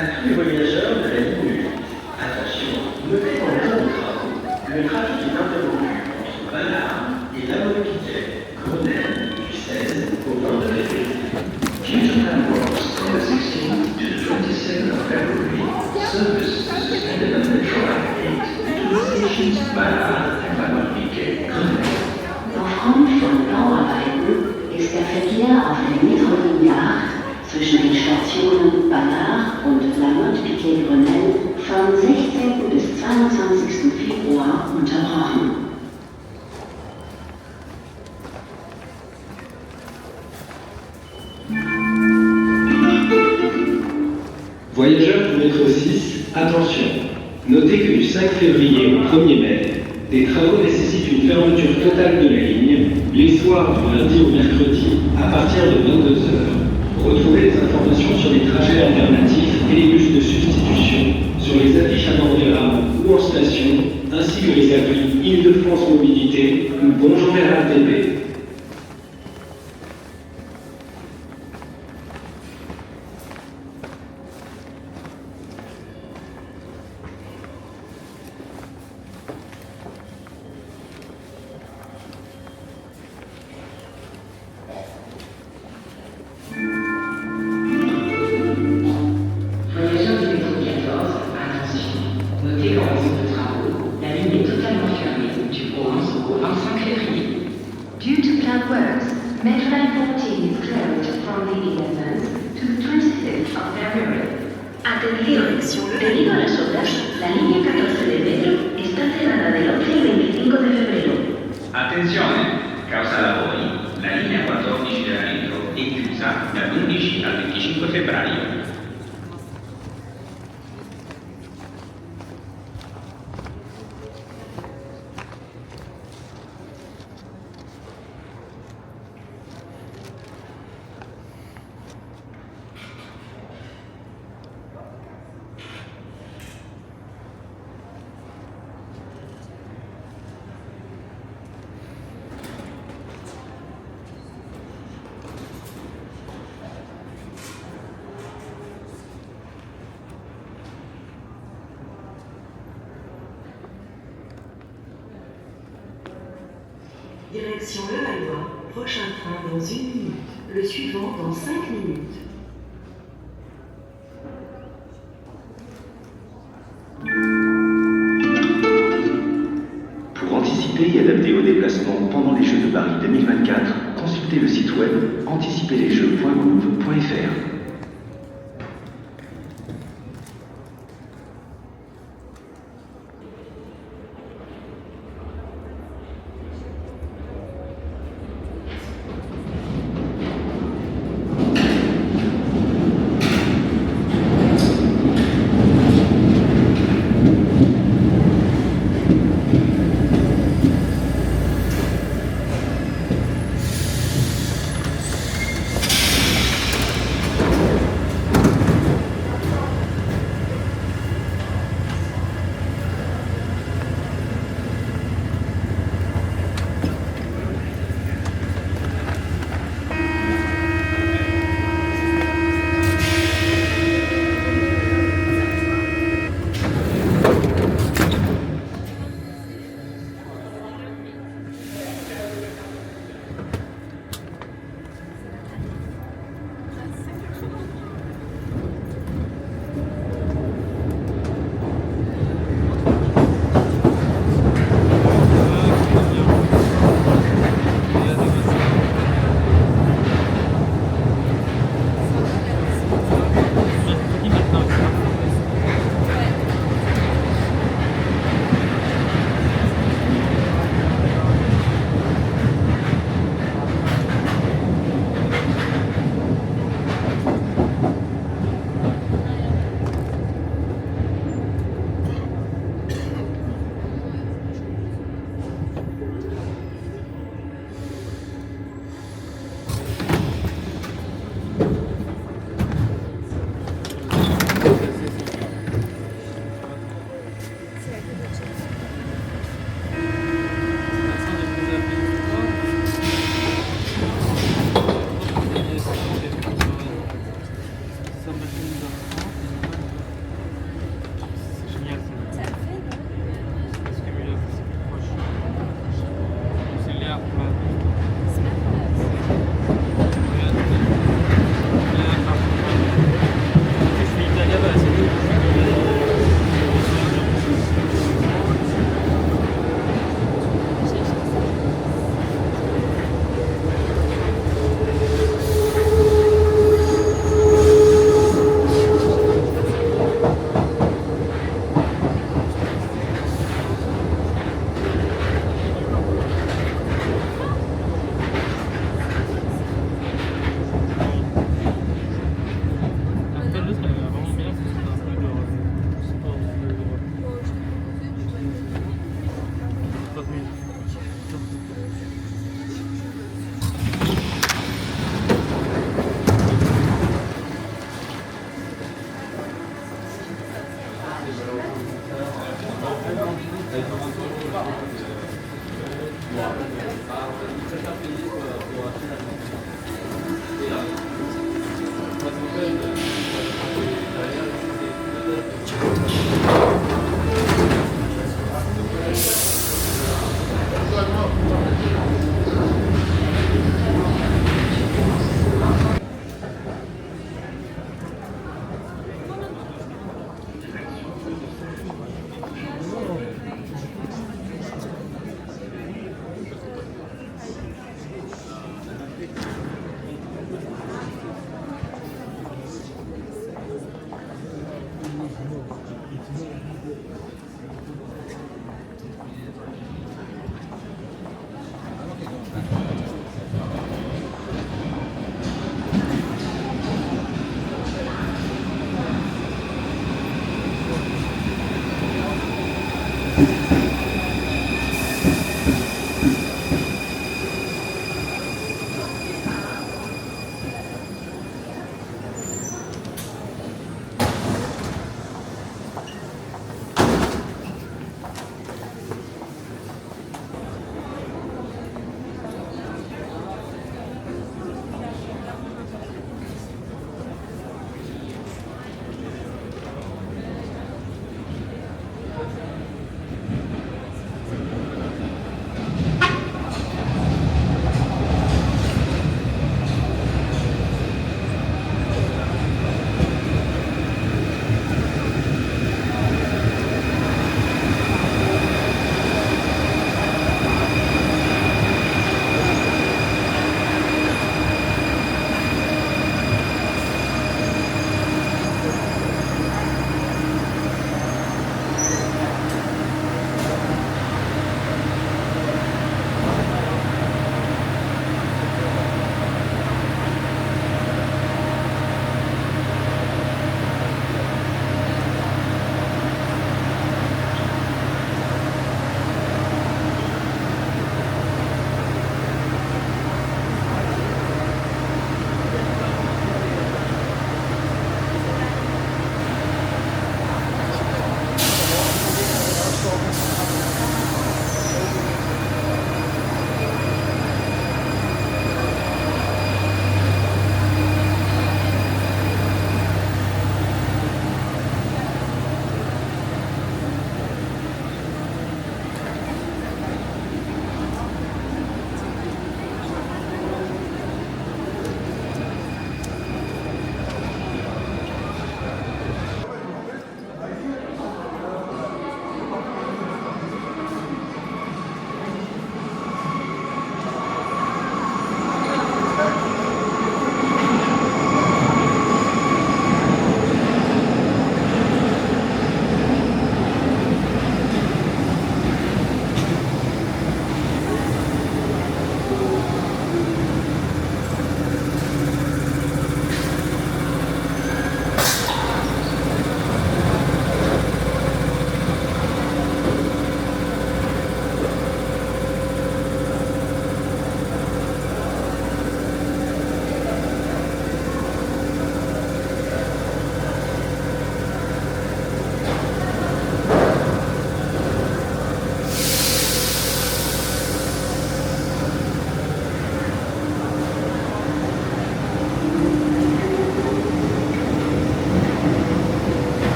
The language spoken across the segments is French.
À tous les voyageurs de la ligne 1, attention, notez qu'en raison des travaux, le trafic est interrompu entre Ballard et La Motte-Piquet, Grenelle, du 16 au 22 février. Due to plan works from the 16th to the 27th of February, service suspended on the track 8 to the stations Ballard and La Motte-Piquet, Grenelle. Aufgrund von Bauarbeiten ist der Verkehr auf der Metrolinie 8 zwischen den Stationen Ballard und La Motte-Piquet-Grenelle vom 16. bis 22. Februar unterbrochen. Voyageurs du métro 6, attention! Notez que du 5 février au 1er mai, des travaux nécessitent une fermeture totale de la ligne, les soirs du lundi au mercredi, à partir de 22 h. Retrouvez les informations sur les trajets alternatifs et les bus de substitution, sur les affiches à bord des rames ou en station, ainsi que les applis Île-de-France Mobilité ou Bonjour RATP. Voyageurs du métro 14, attention. Notez qu'en raison de travaux, la ligne est totalement fermée du 11 au 25 février. Due to planned works, Metro Line 14 is closed from the 11th to the 25th of February. Atención, debido a las obras, la línea 14 de metro está cerrada del 11 al 25 de febrero. Attenzione, causa lavori, la linea 14 della metro è chiusa dall'11 al 25 febbraio. Direction Le Vallois, prochain train dans 1 minute, le suivant dans 5 minutes. Pour anticiper et adapter vos déplacements pendant les Jeux de Paris 2024, consultez le site web anticiperlesjeux.gouv.fr.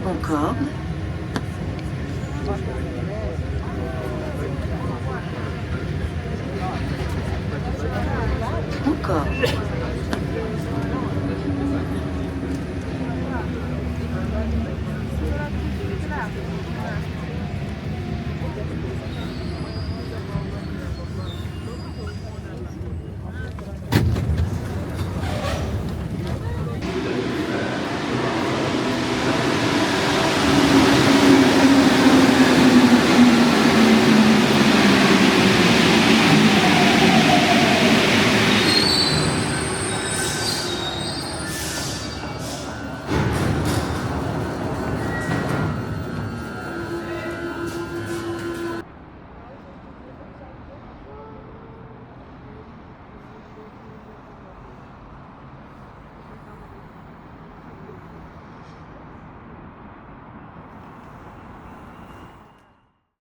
Concorde. Concorde.